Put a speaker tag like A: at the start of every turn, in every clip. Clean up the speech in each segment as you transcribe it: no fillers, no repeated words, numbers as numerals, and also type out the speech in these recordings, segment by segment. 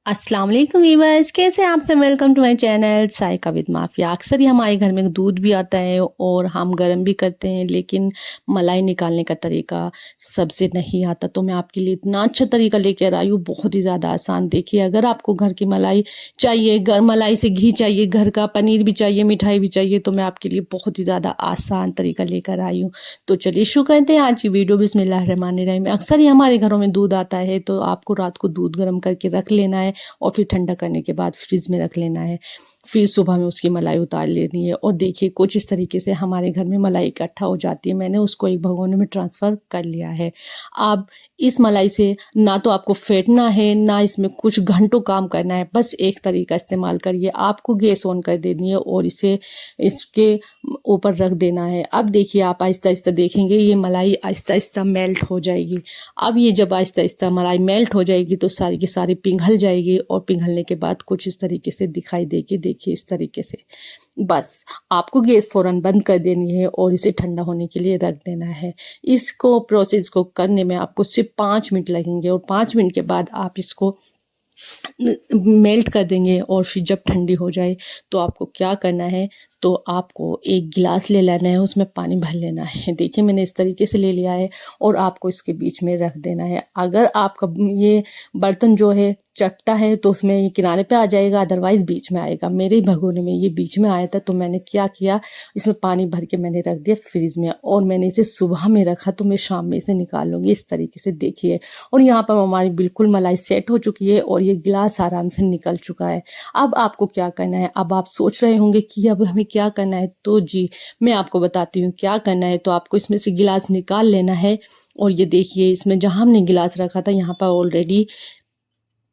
A: अस्सलाम वालेकुम वीवर्स, कैसे हैं आप सब। Welcome to my channel psycho with mafia. अक्सर ही हमारे घर में दूध भी आता है और हम गर्म भी करते हैं, लेकिन मलाई निकालने का तरीका सबसे नहीं आता। तो मैं आपके लिए इतना अच्छा तरीका लेकर आई हूँ, बहुत ही ज़्यादा आसान। देखिए, अगर आपको घर की मलाई चाहिए, घर मलाई से घी चाहिए, घर का पनीर भी चाहिए, मिठाई भी चाहिए, तो मैं आपके लिए बहुत ही ज़्यादा आसान तरीका लेकर आई हूँ। तो चलिए शुरू करते हैं आज की वीडियो। बिस्मिल्लाहिर्रहमानिर्रहीम। अक्सर ही हमारे घरों में दूध आता है, तो आपको रात को दूध गर्म करके रख लेना है और फिर ठंडा करने के बाद फ्रिज में रख लेना है। फिर सुबह में उसकी मलाई उतार लेनी है और देखिए कुछ इस तरीके से हमारे घर में मलाई इकट्ठा हो जाती है। मैंने उसको एक भगोने में ट्रांसफ़र कर लिया है। अब इस मलाई से ना तो आपको फेंटना है, ना इसमें कुछ घंटों काम करना है। बस एक तरीका इस्तेमाल करिए, आपको गैस ऑन कर देनी है और इसे इसके ऊपर रख देना है। अब देखिए, आप आहिस्ता-आहिस्ता देखेंगे ये मलाई आहिस्ता-आहिस्ता मेल्ट हो जाएगी। अब ये जब आहिस्ता-आहिस्ता मलाई मेल्ट हो जाएगी तो सारी की सारी पिघल जाएगी और पिघलने के बाद कुछ इस तरीके से दिखाई देगी। देखिए इस तरीके से। बस आपको गैस फ़ौरन बंद कर देनी है और इसे ठंडा होने के लिए रख देना है। इसको प्रोसेस को करने में आपको सिर्फ़ 5 मिनट लगेंगे और 5 मिनट के बाद आप इसको मेल्ट कर देंगे और फिर जब ठंडी हो जाए तो आपको क्या करना है, तो आपको एक गिलास ले लेना है, उसमें पानी भर लेना है। देखिए मैंने इस तरीके से ले लिया है और आपको इसके बीच में रख देना है। अगर आपका ये बर्तन जो है चपटा है तो उसमें ये किनारे पे आ जाएगा, अदरवाइज़ बीच में आएगा। मेरे भगोने में ये बीच में आया था, तो मैंने क्या किया, इसमें पानी भर के मैंने रख दिया फ्रिज में और मैंने इसे सुबह में रखा, तो मैं शाम में इसे निकाल लूँगी। इस तरीके से देखिए, और यहाँ पर हमारी बिल्कुल मलाई सेट हो चुकी है और ये गिलास आराम से निकल चुका है। अब आपको क्या करना है, अब आप सोच रहे होंगे कि अब हमें क्या करना है, तो जी मैं आपको बताती हूँ क्या करना है। तो आपको इसमें से गिलास निकाल लेना है और ये देखिए, इसमें जहाँ हमने गिलास रखा था यहाँ पर ऑलरेडी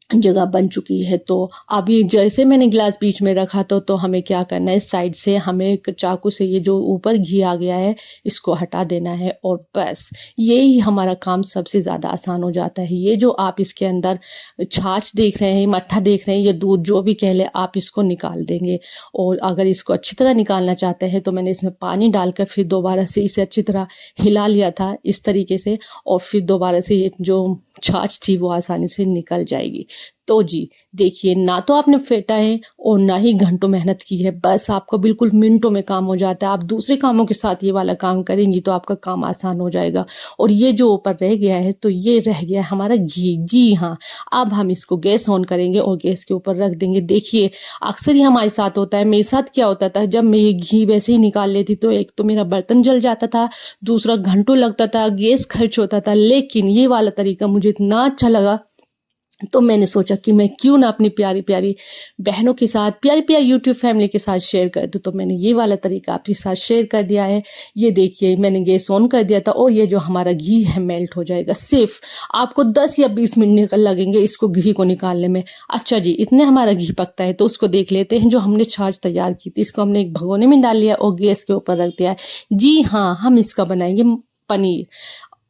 A: जगह बन चुकी है। तो अभी जैसे मैंने गिलास बीच में रखा तो हमें क्या करना है, साइड से हमें एक चाकू से ये जो ऊपर घी आ गया है इसको हटा देना है और बस यही हमारा काम सबसे ज़्यादा आसान हो जाता है। ये जो आप इसके अंदर छाछ देख रहे हैं, मट्ठा देख रहे हैं, ये दूध जो भी कह ले, आप इसको निकाल देंगे। और अगर इसको अच्छी तरह निकालना चाहते हैं तो मैंने इसमें पानी डालकर फिर दोबारा से इसे अच्छी तरह हिला लिया था इस तरीके से, और फिर दोबारा से ये जो छाछ थी वो आसानी से निकल जाएगी। तो जी देखिए, ना तो आपने फेंटा है और ना ही घंटों मेहनत की है, बस आपका बिल्कुल मिनटों में काम हो जाता है। आप दूसरे कामों के साथ ये वाला काम करेंगी तो आपका काम आसान हो जाएगा। और ये जो ऊपर रह गया है, तो ये रह गया है हमारा घी। जी हाँ, अब हम इसको गैस ऑन करेंगे और गैस के ऊपर रख देंगे। देखिए, अक्सर ही हमारे साथ होता है, मेरे साथ क्या होता था, जब मैं ये घी वैसे ही निकाल लेती तो एक तो मेरा बर्तन जल जाता था, दूसरा घंटों लगता था, गैस खर्च होता था। लेकिन ये वाला तरीका मुझे इतना अच्छा लगा, तो मैंने सोचा कि मैं क्यों ना अपनी प्यारी-प्यारी बहनों के साथ, प्यारी-प्यारी यूट्यूब फैमिली के साथ शेयर कर दूँ। तो मैंने ये वाला तरीका आपके साथ शेयर कर दिया है। ये देखिए, मैंने गैस ऑन कर दिया था और ये जो हमारा घी है मेल्ट हो जाएगा। सिर्फ़ आपको 10 या 20 मिनट लगेंगे इसको घी को निकालने में। अच्छा जी, इतने हमारा घी पकता है तो उसको देख लेते हैं। जो हमने छाछ तैयार की थी, इसको हमने एक भगोने में डाल लिया और गैस के ऊपर रख दिया है। जी हाँ, हम इसका बनाएँगे पनीर।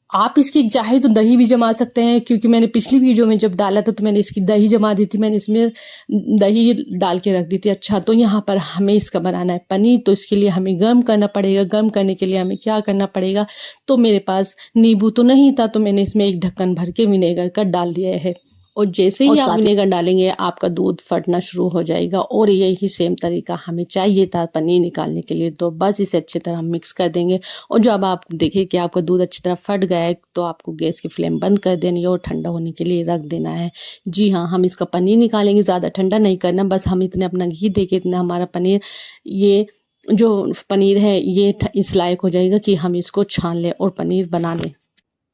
A: आप इसकी चाहे तो दही भी जमा सकते हैं, क्योंकि मैंने पिछली वीडियो में जब डाला था तो मैंने इसकी दही जमा दी थी, मैंने इसमें दही डाल के रख दी थी। अच्छा, तो यहाँ पर हमें इसका बनाना है पनीर, तो इसके लिए हमें गर्म करना पड़ेगा। गर्म करने के लिए हमें क्या करना पड़ेगा, तो मेरे पास नींबू तो नहीं था, तो मैंने इसमें एक ढक्कन भर के विनेगर का डाल दिया है। और जैसे ही आप विनेगर डालेंगे आपका दूध फटना शुरू हो जाएगा। और यही सेम तरीका हमें चाहिए था पनीर निकालने के लिए। तो बस इसे अच्छी तरह मिक्स कर देंगे और जब आप देखिए कि आपका दूध अच्छी तरह फट गया है, तो आपको गैस की फ्लेम बंद कर देनी है और ठंडा होने के लिए रख देना है। जी हाँ, हम इसका पनीर निकालेंगे, ज़्यादा ठंडा नहीं करना, बस हम इतने अपना घी देके इतना हमारा पनीर, ये जो पनीर है ये इस लायक हो जाएगा कि हम इसको छान लें और पनीर बना लें।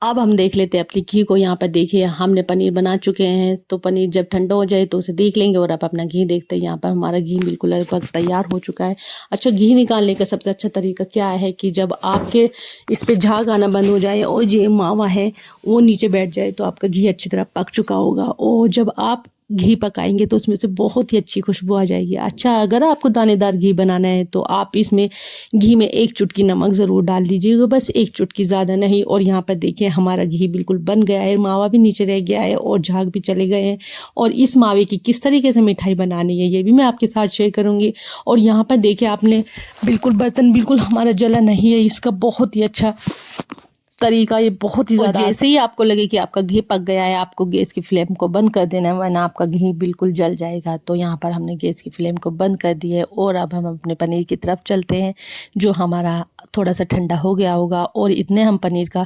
A: अब हम देख लेते हैं अपनी घी को। यहाँ पर देखिए, हमने पनीर बना चुके हैं, तो पनीर जब ठंडा हो जाए तो उसे देख लेंगे और अब अपना घी देखते हैं। यहाँ पर हमारा घी बिल्कुल लगभग तैयार हो चुका है। अच्छा, घी निकालने का सबसे अच्छा तरीका क्या है कि जब आपके इस पे झाग आना बंद हो जाए और जो मावा है वो नीचे बैठ जाए, तो आपका घी अच्छी तरह पक चुका होगा। और जब आप घी पकाएंगे तो उसमें से बहुत ही अच्छी खुशबू आ जाएगी। अच्छा, अगर आपको दानेदार घी बनाना है तो आप इसमें घी में एक चुटकी नमक ज़रूर डाल दीजिएगा, बस एक चुटकी, ज़्यादा नहीं। और यहाँ पर देखिए हमारा घी बिल्कुल बन गया है, मावा भी नीचे रह गया है और झाग भी चले गए हैं। और इस मावे की किस तरीके से मिठाई बनानी है ये भी मैं आपके साथ शेयर करूँगी। और यहाँ पर देखिए, आपने बिल्कुल बर्तन बिल्कुल हमारा जला नहीं है, इसका बहुत ही अच्छा तरीका ये बहुत ही ज़्यादा, जैसे ही आपको लगे कि आपका घी पक गया है, आपको गैस की फ्लेम को बंद कर देना है, वरना आपका घी बिल्कुल जल जाएगा। तो यहाँ पर हमने गैस की फ्लेम को बंद कर दी है और अब हम अपने पनीर की तरफ चलते हैं, जो हमारा थोड़ा सा ठंडा हो गया होगा। और इतने हम पनीर का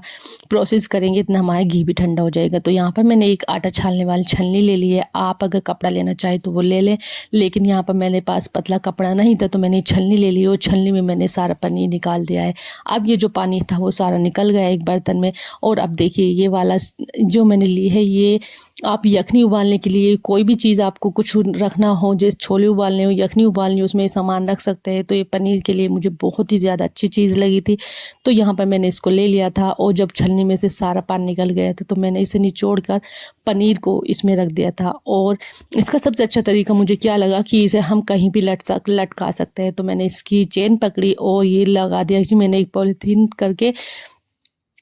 A: प्रोसेस करेंगे इतना हमारा घी भी ठंडा हो जाएगा। तो यहाँ पर मैंने एक आटा छानने वाली छलनी ले ली है। आप अगर कपड़ा लेना चाहे तो वो ले लें, लेकिन यहाँ पर मेरे पास पतला कपड़ा नहीं था तो मैंने छलनी ले ली और छलनी में मैंने सारा पनीर निकाल दिया है। अब ये जो पानी था वो सारा निकल गया एक बर्तन में। और अब देखिए ये वाला जो मैंने ली है, ये आप यखनी उबालने के लिए कोई भी चीज़ आपको कुछ रखना हो, जैसे छोले उबालने हो, यखनी उबालनी हो, उसमें ये सामान रख सकते हैं। तो ये पनीर के लिए मुझे बहुत ही ज़्यादा अच्छी चीज़ लगी थी, तो यहाँ पर मैंने इसको ले लिया था। और जब छलनी में से सारा पानी निकल गया था तो मैंने इसे निचोड़ कर पनीर को इसमें रख दिया था। और इसका सबसे अच्छा तरीका मुझे क्या लगा कि इसे हम कहीं भी लटका सकते हैं। तो मैंने इसकी चेन पकड़ी और ये लगा दिया कि मैंने एक पॉलीथीन करके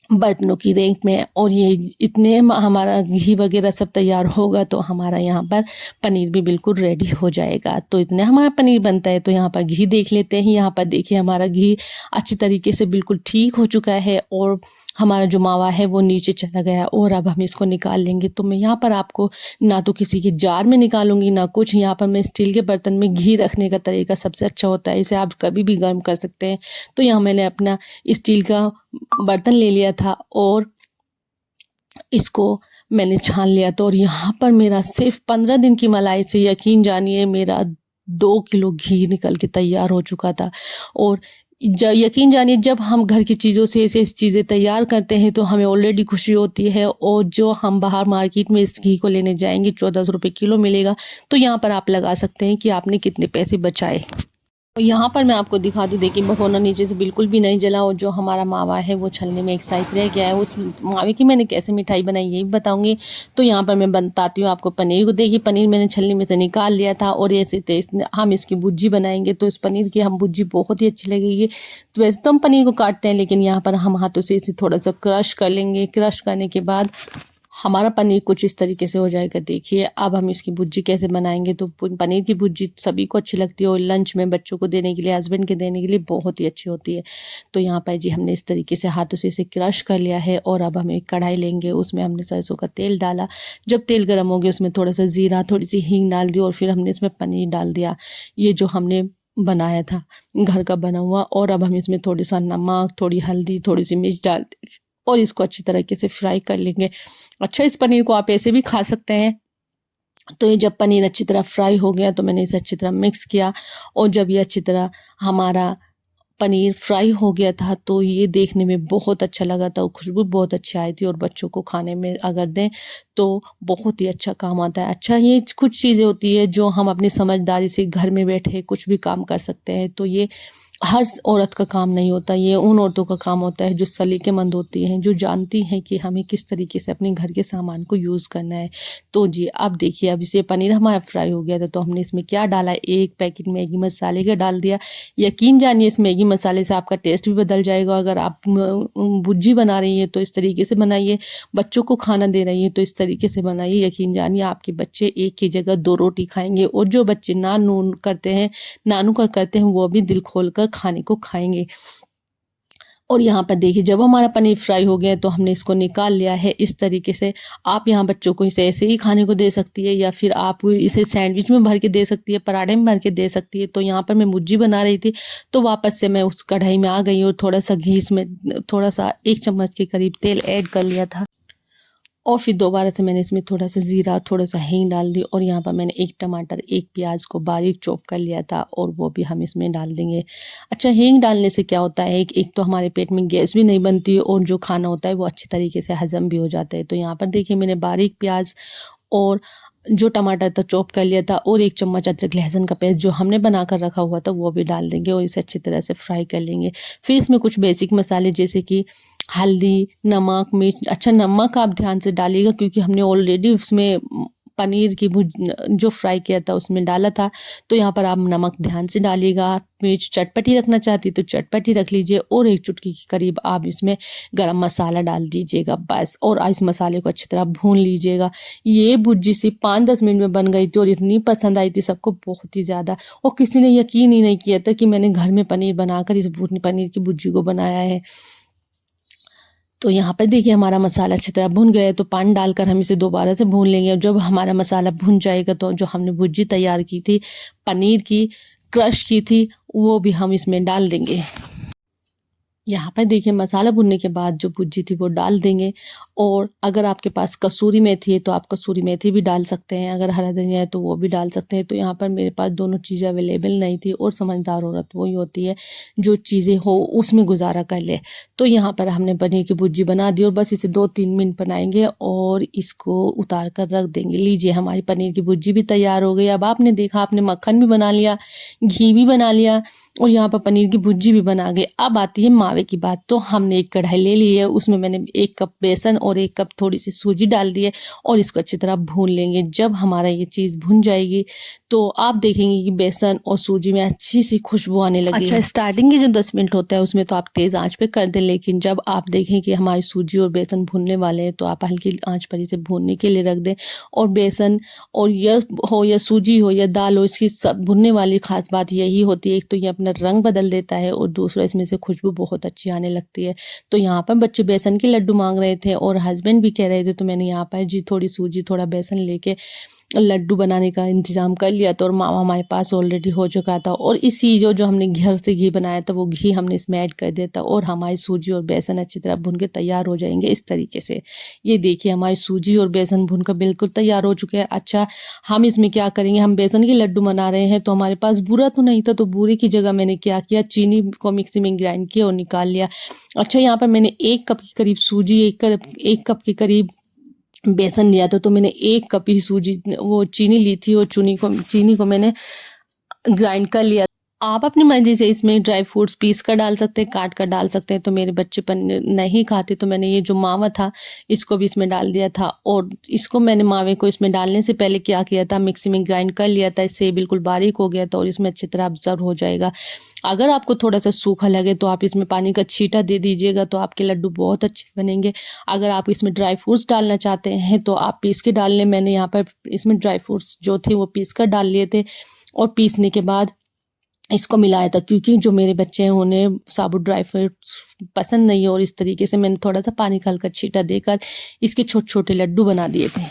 A: बर्तनों की रैक में। और ये इतने हमारा घी वगैरह सब तैयार होगा तो हमारा यहाँ पर पनीर भी बिल्कुल रेडी हो जाएगा। तो इतने हमारा पनीर बनता है। तो यहाँ पर घी देख लेते हैं। यहाँ पर देखिए हमारा घी अच्छी तरीके से बिल्कुल ठीक हो चुका है और हमारा जो मावा है वो नीचे चला गया। और अब हम इसको निकाल लेंगे। तो मैं यहाँ पर आपको ना तो किसी के जार में निकालूंगी ना कुछ, यहाँ पर मैं स्टील के बर्तन में घी रखने का तरीका सबसे अच्छा होता है, इसे आप कभी भी गर्म कर सकते हैं। तो यहाँ मैंने अपना स्टील का बर्तन ले लिया था और इसको मैंने छान लिया था। और यहाँ पर मेरा सिर्फ 15 दिन की मलाई से यकीन जानिए मेरा 2 किलो घी निकल के तैयार हो चुका था। और यकीन जानिए जब हम घर की चीज़ों से ऐसी चीज़ें तैयार करते हैं तो हमें ऑलरेडी खुशी होती है। और जो हम बाहर मार्केट में इस घी को लेने जाएंगे 1400 रुपये किलो मिलेगा। तो यहाँ पर आप लगा सकते हैं कि आपने कितने पैसे बचाए। तो यहाँ पर मैं आपको दिखा दूँ, देखिए भगोना नीचे से बिल्कुल भी नहीं जला और जो हमारा मावा है वो छलने में एक साइड रह गया है। उस मावे की मैंने कैसे मिठाई बनाई ये भी बताऊंगी। तो यहाँ पर मैं बताती हूँ आपको पनीर को। देखिए पनीर मैंने छलनी में से निकाल लिया था और ऐसे हम इसकी भुर्जी बनाएंगे। तो इस पनीर की हम भुर्जी बहुत ही अच्छी लगेगी। तो वैसे तो हम पनीर को काटते हैं, लेकिन यहाँ पर हम हाथों से इसे थोड़ा सा क्रश कर लेंगे। क्रश करने के बाद हमारा पनीर कुछ इस तरीके से हो जाएगा। देखिए अब हम इसकी भुर्जी कैसे बनाएंगे। तो पनीर की भुर्जी सभी को अच्छी लगती है और लंच में बच्चों को देने के लिए, हस्बैंड के देने के लिए बहुत ही अच्छी होती है। तो यहाँ पर जी हमने इस तरीके से हाथों से इसे क्रश कर लिया है। और अब हम एक कढ़ाई लेंगे, उसमें हमने सरसों का तेल डाला। जब तेल गर्म हो गया उसमें थोड़ा सा जीरा, थोड़ी सी हींग डाल दी और फिर हमने इसमें पनीर डाल दिया, ये जो हमने बनाया था घर का बना हुआ। और अब हम इसमें थोड़ी सा नमक, थोड़ी हल्दी, थोड़ी सी मिर्च डाल और इसको अच्छी तरीके से फ्राई कर लेंगे। अच्छा इस पनीर को आप ऐसे भी खा सकते हैं। तो ये जब पनीर अच्छी तरह फ्राई हो गया तो मैंने इसे अच्छी तरह मिक्स किया। और जब ये अच्छी तरह हमारा पनीर फ्राई हो गया था तो ये देखने में बहुत अच्छा लगा था, खुशबू बहुत अच्छी आई थी। और बच्चों को खाने में अगर दें तो बहुत ही अच्छा काम आता है। अच्छा ये कुछ चीज़ें होती है जो हम अपनी समझदारी से घर में बैठे कुछ भी काम कर सकते हैं। तो ये हर औरत का काम नहीं होता, ये उन औरतों का काम होता है जो सलीकेमंद होती हैं, जो जानती हैं कि हमें किस तरीके से अपने घर के सामान को यूज़ करना है। तो जी अब देखिए अब इसे पनीर हमारा फ्राई हो गया था तो हमने इसमें क्या डाला, एक पैकेट मैगी मसाले का डाल दिया। यकीन जानिए इस मैगी मसाले से आपका टेस्ट भी बदल जाएगा। अगर आप भुर्जी बना रही हैं तो इस तरीके से बनाइए, बच्चों को खाना दे रही हैं तो इस तरीके से बनाइए। यकीन जानिए आपके बच्चे एक की जगह 2 रोटी खाएंगे। और जो बच्चे नानू करते हैं वो भी दिल खोल कर खाने को खाएंगे। और यहाँ पर देखिए जब हमारा पनीर फ्राई हो गया तो हमने इसको निकाल लिया है इस तरीके से। आप यहाँ बच्चों को इसे ऐसे ही खाने को दे सकती है या फिर आप इसे सैंडविच में भर के दे सकती है, पराठे में भर के दे सकती है। तो यहाँ पर मैं भुर्जी बना रही थी तो वापस से मैं उस कढ़ाई में आ गई और थोड़ा सा घी इसमें थोड़ा सा 1 चम्मच के करीब तेल ऐड कर लिया था। और फिर दोबारा से मैंने इसमें थोड़ा सा ज़ीरा, थोड़ा सा हींग डाल दी। और यहाँ पर मैंने 1 टमाटर, 1 प्याज को बारीक चॉप कर लिया था और वो भी हम इसमें डाल देंगे। अच्छा हींग डालने से क्या होता है, एक तो हमारे पेट में गैस भी नहीं बनती और जो खाना होता है वो अच्छी तरीके से हज़म भी हो जाता है। तो यहाँ पर देखिए मैंने बारीक प्याज और जो टमाटर था चॉप कर लिया था और 1 चम्मच अदरक लहसुन का पेस्ट जो हमने बना कर रखा हुआ था वो भी डाल देंगे और इसे अच्छी तरह से फ्राई कर लेंगे। फिर इसमें कुछ बेसिक मसाले जैसे कि हल्दी, नमक, मिर्च। अच्छा नमक आप ध्यान से डालिएगा क्योंकि हमने ऑलरेडी उसमें पनीर की जो फ्राई किया था उसमें डाला था। तो यहाँ पर आप नमक ध्यान से डालिएगा। मिर्च चटपटी रखना चाहती तो चटपटी रख लीजिए और 1 चुटकी के करीब आप इसमें गरम मसाला डाल दीजिएगा बस। और इस मसाले को अच्छी तरह भून लीजिएगा। ये भुर्जी सिर्फ 5-10 मिनट में बन गई थी और इतनी पसंद आई थी सबको बहुत ही ज़्यादा। और किसी ने यकीन ही नहीं किया था कि मैंने घर में पनीर बनाकर इस पनीर की भुर्जी को बनाया है। तो यहाँ पर देखिए हमारा मसाला अच्छी तरह भुन गया है, तो पानी डालकर हम इसे दोबारा से भून लेंगे और जब हमारा मसाला भुन जाएगा तो जो हमने भुर्जी तैयार की थी पनीर की, क्रश की थी, वो भी हम इसमें डाल देंगे। यहाँ पर देखिए मसाला भुनने के बाद जो भुर्जी थी वो डाल देंगे और अगर आपके पास कसूरी मेथी है तो आप कसूरी मेथी भी डाल सकते हैं, अगर हरा धनिया है तो वो भी डाल सकते हैं। तो यहाँ पर मेरे पास दोनों चीज़ें अवेलेबल नहीं थी और समझदार औरत वही होती है जो चीज़ें हो उसमें गुजारा कर ले। तो यहाँ पर हमने पनीर की भुर्जी बना दी और बस इसे 2-3 मिनट बनाएंगे और इसको उतार कर रख देंगे। लीजिए हमारी पनीर की भुर्जी भी तैयार हो गई। अब आपने देखा आपने मक्खन भी बना लिया, घी भी बना लिया और यहाँ पर पनीर की भुर्जी भी बना गई। अब आती है मावे की बात। तो हमने एक कढ़ाई ले ली है, उसमें मैंने 1 कप बेसन और 1 कप थोड़ी सी सूजी डाल दी है और इसको अच्छी तरह भून लेंगे। जब हमारा ये चीज़ भुन जाएगी तो आप देखेंगे कि बेसन और सूजी में अच्छी सी खुशबू आने लगी है। स्टार्टिंग के जो 10 मिनट होता है उसमें तो आप तेज़ आंच पे कर दें, लेकिन जब आप देखें कि हमारी सूजी और बेसन भुनने वाले हैं तो आप हल्की आंच पर इसे भूनने के लिए रख दें। और बेसन और या सूजी हो या दाल हो, इसकी सब भुनने वाली ख़ास बात यही होती है, एक तो ये अपना रंग बदल देता है और दूसरा इसमें से खुशबू बहुत अच्छी आने लगती है। तो यहाँ पर बच्चे बेसन के लड्डू मांग रहे थे और हस्बैंड भी कह रहे थे, तो मैंने यहाँ पर जी थोड़ी सूजी थोड़ा बेसन लेके लड्डू बनाने का इंतज़ाम कर लिया था और मावा हमारे पास ऑलरेडी हो चुका था और इसी जो हमने घर से घी बनाया था वो घी हमने इसमें ऐड कर दिया था और हमारी सूजी और बेसन अच्छी तरह भुन के तैयार हो जाएंगे इस तरीके से। ये देखिए हमारी सूजी और बेसन भुन कर बिल्कुल तैयार हो चुके हैं। अच्छा, हम इसमें क्या करेंगे, हम बेसन के लड्डू बना रहे हैं तो हमारे पास बूरा तो नहीं था, तो बूरे की जगह मैंने क्या किया, चीनी को मिक्सी में ग्राइंड किया और निकाल लिया। अच्छा, यहाँ पर मैंने 1 कप के करीब सूजी, 1 कप के करीब बेसन लिया था, तो मैंने 1 कप ही सूजी वो चीनी ली थी और चीनी को मैंने ग्राइंड कर लिया। आप अपनी मर्ज़ी से इसमें ड्राई फ्रूट्स पीस कर डाल सकते हैं, काट कर डाल सकते हैं। तो मेरे बच्चे पनीर नहीं खाते तो मैंने ये जो मावा था इसको भी इसमें डाल दिया था और इसको मैंने मावे को इसमें डालने से पहले क्या किया था, मिक्सी में ग्राइंड कर लिया था। इससे बिल्कुल बारीक हो गया था और इसमें अच्छी तरह अब्ज़र्व हो जाएगा। अगर आपको थोड़ा-सा सूखा लगे तो आप इसमें पानी का छींटा दे दीजिएगा, तो आपके लड्डू बहुत अच्छे बनेंगे। अगर आप इसमें ड्राई फ्रूट्स डालना चाहते हैं तो आप पीस के डाल लें। मैंने यहाँ पर इसमें ड्राई फ्रूट्स जो थे वो पीस कर डाल लिए थे और पीसने के बाद इसको मिलाया था, क्योंकि जो मेरे बच्चे हैं उन्हें साबुत ड्राई फ्रूट्स पसंद नहीं है और इस तरीके से मैंने थोड़ा-सा पानी का हल्का छींटा देकर इसके छोटे-छोटे लड्डू बना दिए थे।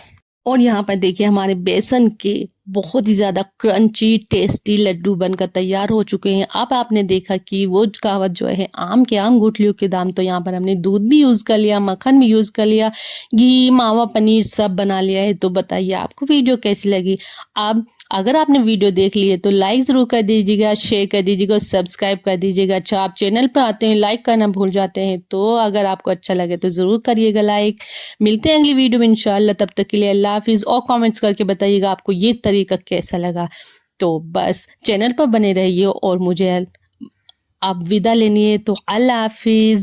A: और यहाँ पर देखिए हमारे बेसन के बहुत ही ज़्यादा क्रंची टेस्टी लड्डू बनकर तैयार हो चुके हैं। अब आपने देखा कि वो कहावत जो है आम के आम गुठलियों के दाम, तो यहाँ पर हमने दूध भी यूज़ कर लिया, मक्खन भी यूज़ कर लिया, घी, मावा, पनीर सब बना लिया है। तो बताइए आपको वीडियो कैसी लगी? अब अगर आपने वीडियो देख ली है तो लाइक ज़रूर कर दीजिएगा, शेयर कर दीजिएगा और सब्सक्राइब कर दीजिएगा। अच्छा, आप चैनल पर आते हैं लाइक करना भूल जाते हैं, तो अगर आपको अच्छा लगे तो ज़रूर करिएगा लाइक। मिलते हैं अगली वीडियो में इंशाअल्लाह, तब तक के लिए अल्लाह हाफ़िज़ और कमेंट्स करके बताइएगा आपको ये तरीका कैसा लगा। तो बस चैनल पर बने रहिए और मुझे अब विदा लेनी है, तो अल्लाह हाफ़िज़।